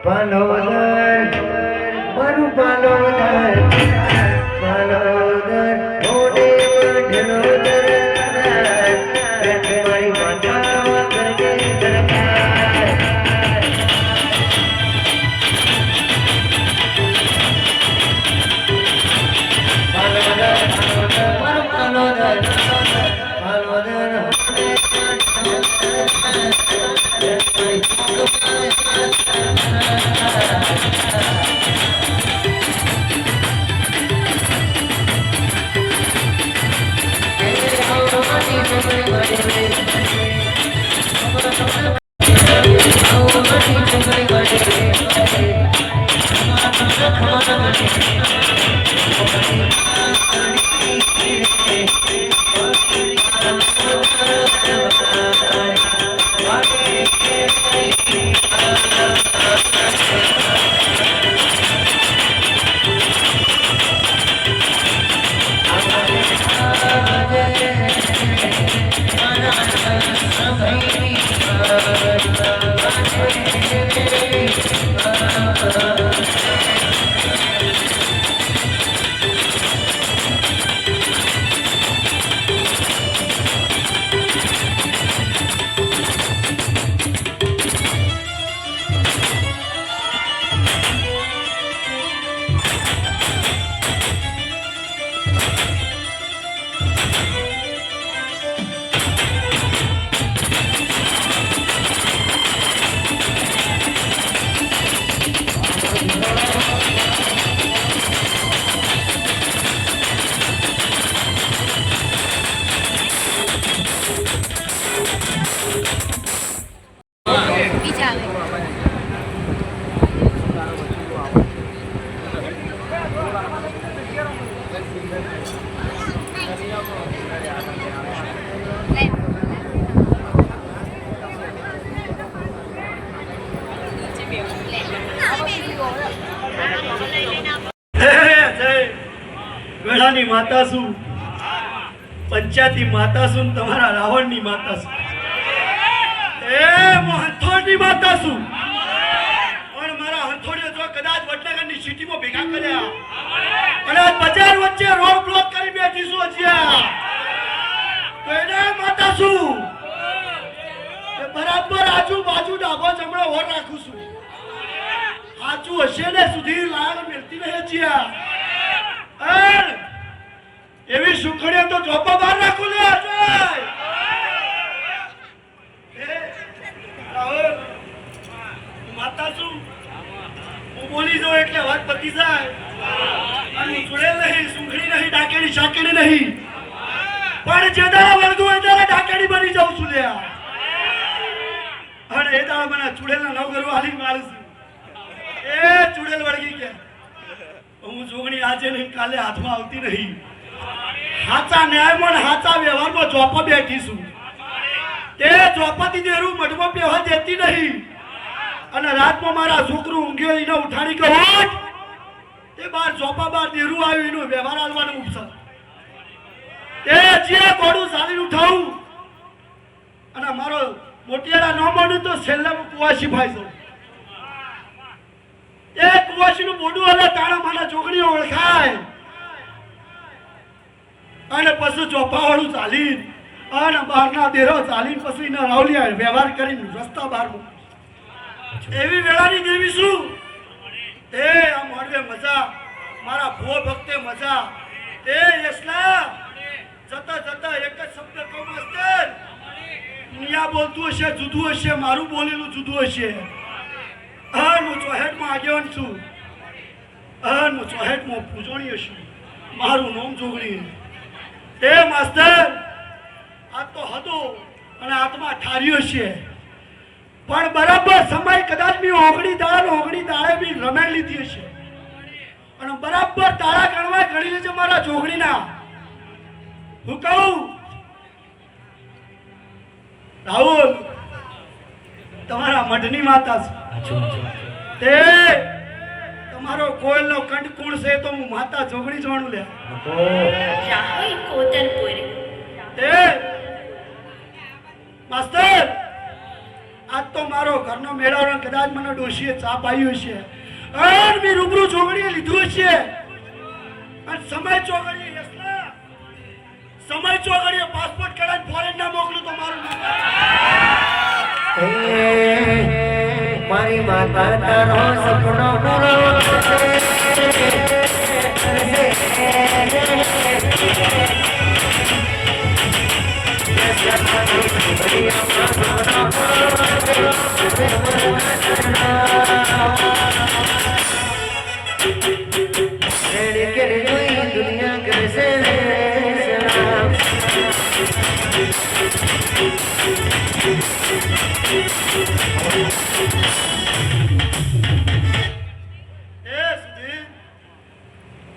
પાલોદર મારું પાલોદર પાલોદર ઓડે ઢલોદર મારી માતા કરજે સરકાર પાલોદર મારું પાલોદર પાલોદર ગળાની માતા છું, પંચાયતી માતા છું, તમારા રાવણની માતા છું, હંથોડની માતા છું. પણ મારા હંથોડીએ જો કદાચ વડનગરની સિટીમાં ભેગા કર્યા અને બજાર વચ્ચે રોડ બ્લોક કરી બેઠી છું હજ્યા, તો એને માતા છું. બરાબર આજુબાજુ ડાબો જમણો ઓર રાખું છું. સાચું હશે ને સુધી લાલ મેળતી રહે જ્યા એવી સુખડીઓ તો ચોપા બહાર રાખું લે માતા છું. હું બોલી જાઉં એટલે વાત પતી જાય. ચૂડેલ નહીં, સુખડી નહીં, ડાકેડી શાકેડી નહીં, પણ જે દાડા વળગું હોય ત્યારે ડાકેડી બની જાઉં છું લે. અને એ દાડા મને ચૂડેલના નવ ગરવા હાલી મારું છું. એ ચૂડેલ વળગી ગયા. હું જોગણી આજે નહીં કાલે હાથમાં આવતી નહીં. હાચા ન્યાયમાં હાચા વ્યવહારમાં ચોપા બેઠી છું. તે ચોપાથી દેરું મઢમાં પહેવા દેતી નહીં. અને રાતમાં મારા છોકરું ઊંઘ્યો એને ઉઠાડી કહું તે બાર ચોપા બાર દેરું આવ્યું એનો વ્યવહાર આલવાનું ઉપસર તે જે ગોડું ચાલીને ઉઠાવું અને મારો મોટિયાળા ન મળ્યું તો છેલ્લે કુવાસી ભાઈ છું. એ કુવાસીનું મોઢું હલે તાણા મારા છોકરીઓ ઓળખાય. અને પછી ચોપાવાળું ચાલીને અને બહારના દેરો ચાલીને પછી એના રાવલિયા વ્યવહાર કરીને રસ્તા બહાર એવી વેળાની દેવી શું. તે આ મોડવે મજા, મારા ભો ભક્તે મજા. તે યસલા જતા જતા એક જ શબ્દ કહું માસ્તર, દુનિયા બોલતું હશે જુદું હશે, મારું બોલેલું જુદું હશે. હું ચોહેટમાં આગેવાન છું. હું ચોહેટમાં પૂજોણી હશું. મારું નામ જોગણી. તે માસ્તર આ તો હતો અને આત્મા ઠાર્યો છે. પણ બરાબર સમય કદાચ બી ઓગણી દાડે બી રમેણ લીધી હશે. અને બરાબર તાળા ગણવા ગણી લેજે મારા જોગણીના. હું કહું રાહુલ તમારા મઢની માતા છે. તે તમારો કોયલનો કંઠકુણ છે તો હું માતા જોગણી જાણું લે. તે માસ્તર આજ તો મારો ઘરનો મેળાવડો કદાચ મને ડોશીએ ચા પાયું છે અને મેં રૂબરૂ ચોગડીએ લીધું છે અને સમય ચોગડીએ યસલા સમય ચોગડીએ પાસપોર્ટ કઢાઈને ફોરેન ના મોકલું તો મારું નામ હે મારી માતા તારો સપનો પૂરો दुनिया कैसे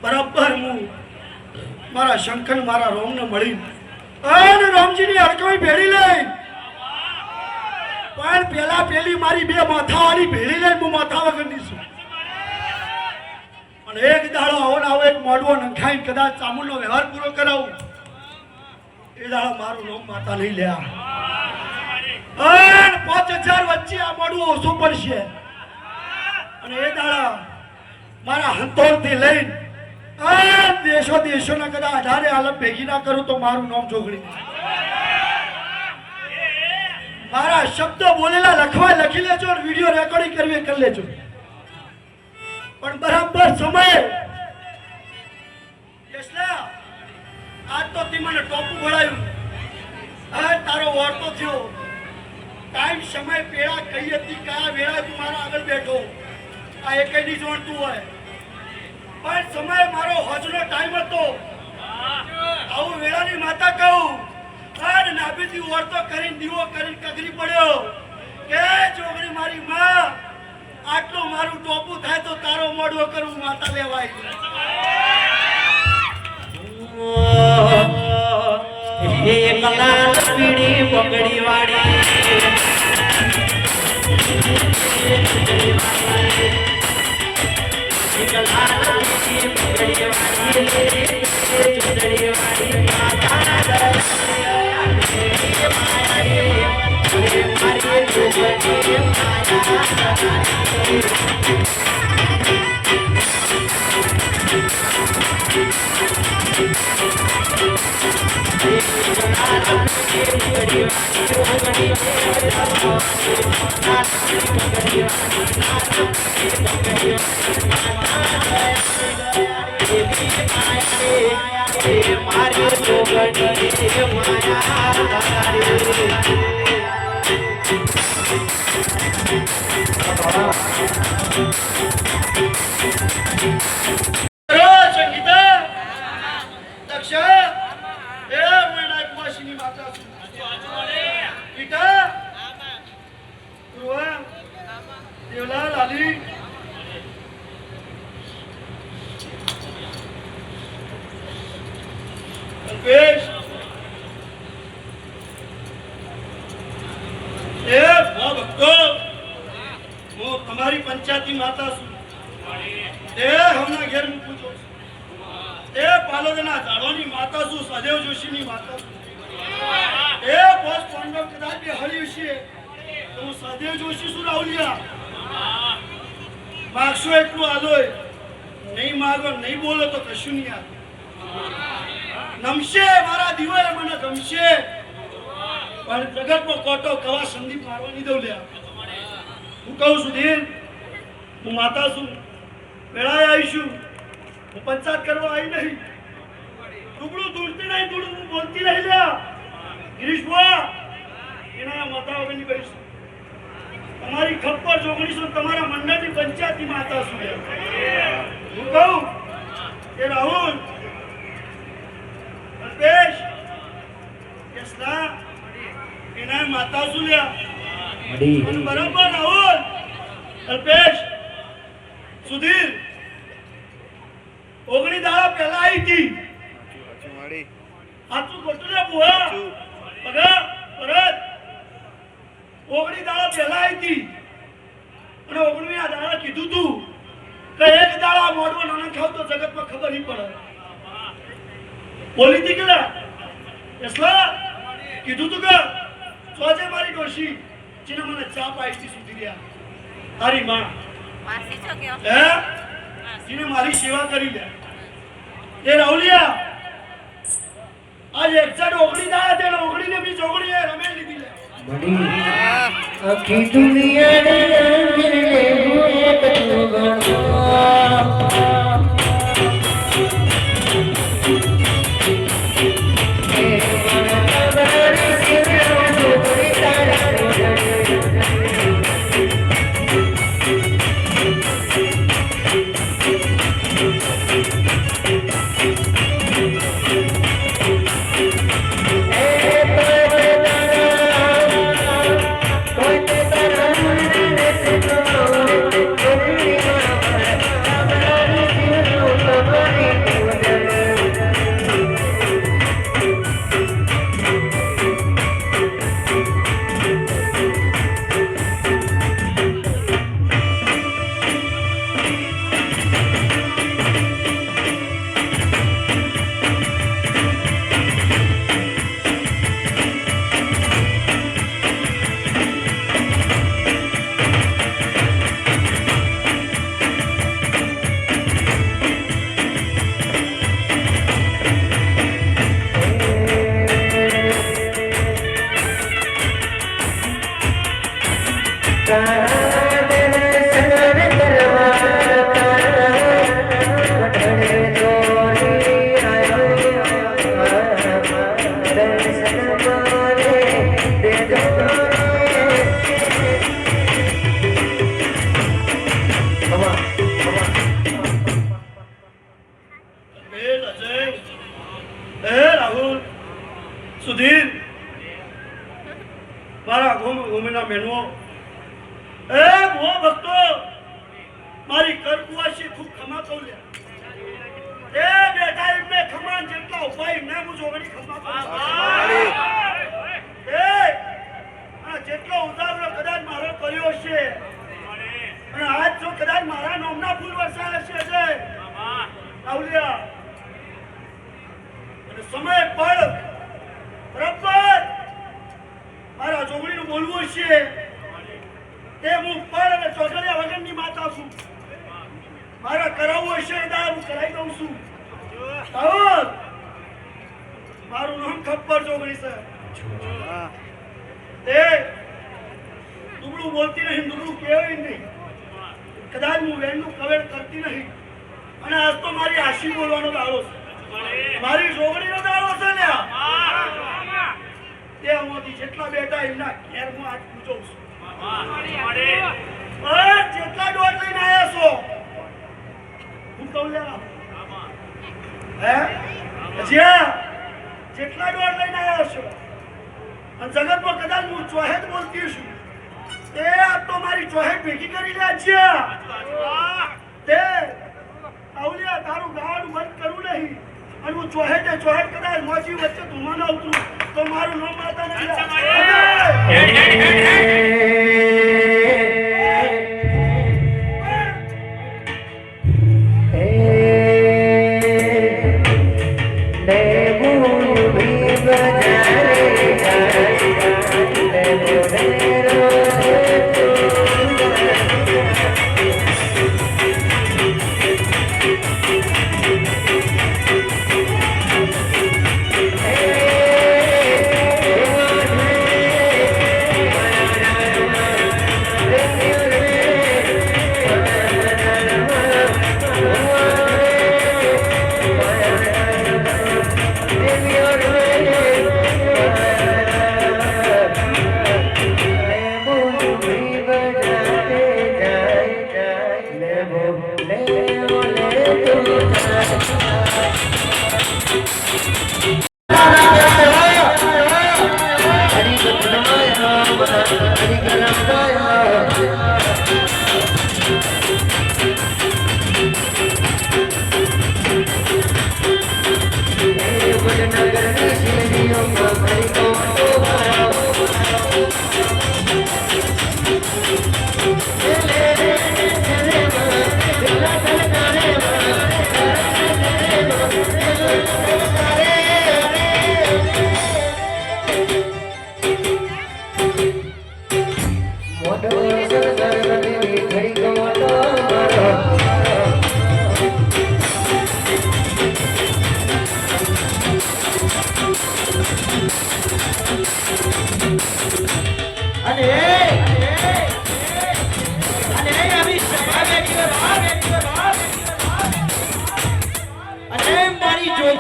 બરાબર હું મારા શંકર મારા રોમને મળી અને રોમજીની અડકવી ભેળી લઈ પણ પેલા પેલી મારી બે માથાવાળી ભેળી લઈ હું માથા વગરની છું અને એક દાડો આવો ને આવો એક મોડવો નંખાઈ કદાચ ચામુંડનો વ્યવહાર પૂરો કરાવું એ દાડો મારું નામ માતા નહીં લ્યા અને 5000 વચ્ચે આ મોડવું ઓછું પડશે અને એ દાડા મારા હંતોળથી લઈને દેશો દેશોના કદાચ 18 આલમ ભેગી ના કરું તો મારું નામ જોગણી મારા શબ્દો બોલેલા લખવા લખી લેજો અને વિડિયો રેકોર્ડિંગ કરવી કરી લેજો પણ બરાબર સમય યસલા આજ તો તી મને ટોપું ભળાયું આ તારો વાર્તો થયો ટાઈમ સમય પેડા કઈ હતી કયા વેળા તું મારા આગળ બેઠો આ એકઈ ની જોડતું હોય પણ સમય મારો હોજનો ટાઈમ હતો આવું વેળાની માતા કહું અને નાભીથી ઓરતો કરીને દીવો કરીને કગરી પડ્યો કે છોકરી મારી માં આટલું મારું ટોપું થાય તો તારો મોઢો કરું માતા લેવાય એક લાલ પીળી પગડી વાળી એક લાલ પીળી પગડી વાળી માતા તમારી પંચાયતી માતા છું એ હમણાં ઘેર મૂકું છું એ પાલોદના ઝાડોની માતા છું સદેવ જોશીની માતા છું એ બોસ પાંડવ કદાચ બે હળ્યું છે તો હું સદેવ જોશી છું રાવલિયા માગશો એટલું આલોય નહીં માગો નહીં બોલો તો કશું નહીં આવે નમશે મારા દિવાળે મને ગમશે પણ જગતમાં કોટો કવા સંદીપ મારવાની દઉં લ્યા હું કહું છું ધીર હું માતા છું વેળાએ આવીશું હું પંચાયત કરવા આવી નહીં ટુકડું દૂરતી નહીં દૂર હું બોલતી રહી લ્યા ગિરીશ બુઆ એના માતા વગરની બહીશું તમારી ખપ્પર જોગણીશું તમારા મંડળની પંચાયતની માતા છું હું કહું કે રાહુલ અલ્પેશ યસલા એના માતા શું લ્યા બરાબર રાહુલ અલ્પેશ સુધીર 19 દાડા પહેલા આવી હતી સાચું ખોટું લે બુઆ પગા પરત 19 દાડા પહેલા આવી હતી અને 19 દાડા કીધું તું કે એક દાડા મોડવો નાના ખાવ તો જગતમાં ખબર નહીં પડે બોલી હતી કે યસલા કીધું તું કે સોજે મારી ડોશી જેને મને ચા પાઈથી સુધી રહ્યા તારી માં માસી છો કે હે જેને મારી સેવા કરી લે એ રાવલિયા આજે એક્ઝેક્ટ ઓગણી દાયા તે ઓગણીને બી ચોગડીએ રમે લીધી લે બડી આખી દુનિયાને રંગીને એક તું ગણો સુધીર મારા ઘૂમના મેનવો એ ભો ભક્તો મારી કરકુવાસી ખૂબ ખમા કહું લે એ બેટા એમને ખમાન જેટલા ઉપાય ને હું જોગણી ખમા કહું એ આ જેટલો ઉદાવરો કદાચ મારો કર્યો છે અને આજ જો કદાચ મારા નામના ફૂલ વરસાયા છે જય રાવલિયા અને સમય પર બરાબર મારા જોગણીનું બોલવું છે તે હું પણ અને ચોગડિયા વગરની માતા છું મારા કરાવવું હશે દાર હું કરાવી દઉં છું મારું નામ ખપ્પર જોગણી છે તે દુબળું બોલતી નહીં દુબળું કહેવાય નહીં કદાચ હું વેણનું કવેર કરતી નહીં અને આજ તો મારી આશી બોલવાનો દાડો છે મારી જોગણીનો દાડો છે ને તે આમાંથી જેટલા બેટા એમના ઘેર હું આજ પૂછું છું જેટલા દોડ લઈને આવ્યા છો હું કહું લે હે જ્યાં જેટલા દોડ લઈને આવ્યા છો અને જગતમાં કદાચ હું ચોહેદ બોલતી છું તે આ તો મારી ચોહેદ ભેગી કરી લે જ્યાં તે આવલિયા તારું ગાવાનું બંધ કરવું નહીં અને હું ચોહેદે ચોહેદ કદાચ મોજી વચ્ચે ધુમાન આવતું તો મારું નામ માતા નહીં Hare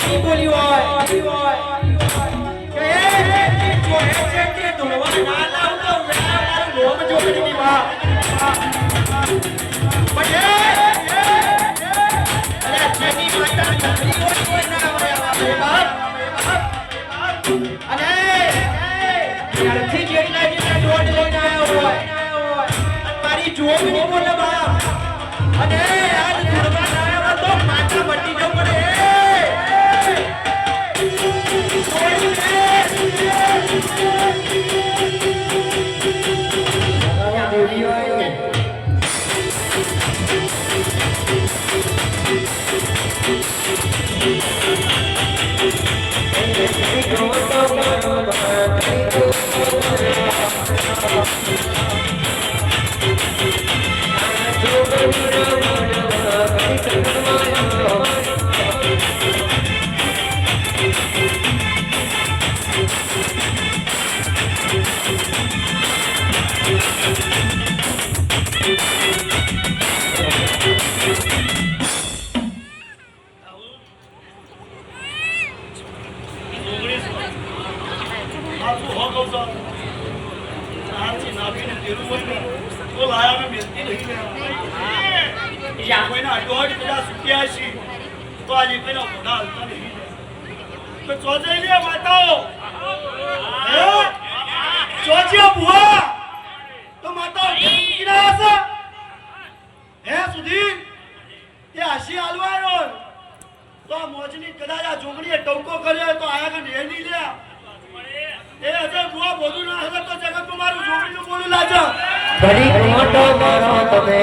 જોગણી બોલી હોય કે એ જોહે છે કે ધોવા ના લાવતો મારું લોમ જોગણી બા પણ અરે જેની માતા ધરી કોઈ ના આવે બાપરે બાપ અને ત્યારથી જેટલા જેટલા દોડ લઈને આવ્યો હોય અને મારી જોગણી બોલે બાપ અને આજ ધોવા ના આવ્યો તો માથા વટી જવું પડે ઘડી મોટો કરો તમે